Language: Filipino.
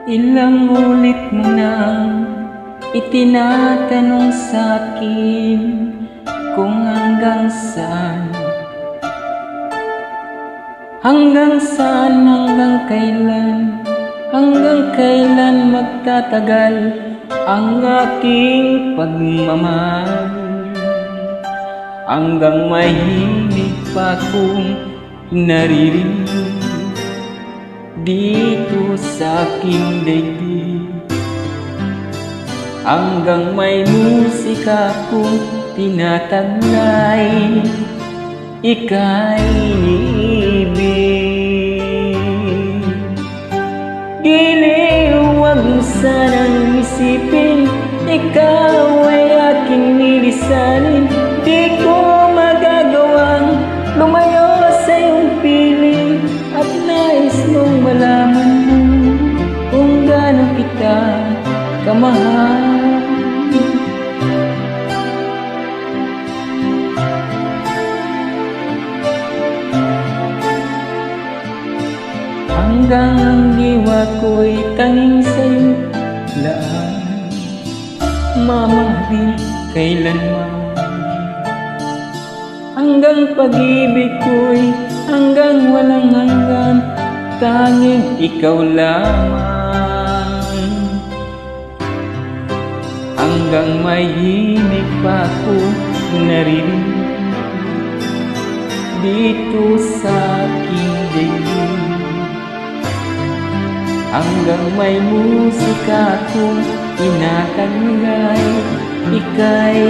Ilang ulit mo nang itinatanong sa'kin kung hanggang saan, hanggang kailan magtatagal ang aking pagmamahal. Hanggang mahimig pa kong naririnig dito sa aking daigdig, hanggang may musika kong tinataglay, ika'y iniibig. Giliw, huwag mo sanang isipin, ikaw ay aking nilisanin. Di ko magagawang lumayo sa iyong piling, at nais mong malaman mo kung gaano kita kamahal. Hanggang ang diwa ko'y tanging sa'yo laan, mamahalin kailanman. Hanggang pag-ibig ko'y hanggang walang hanggan, tanging ikaw lamang. Hanggang mahimig pa ako naririnig dito sa aking daigdig, hanggang may musika kong tinataglay, ika'y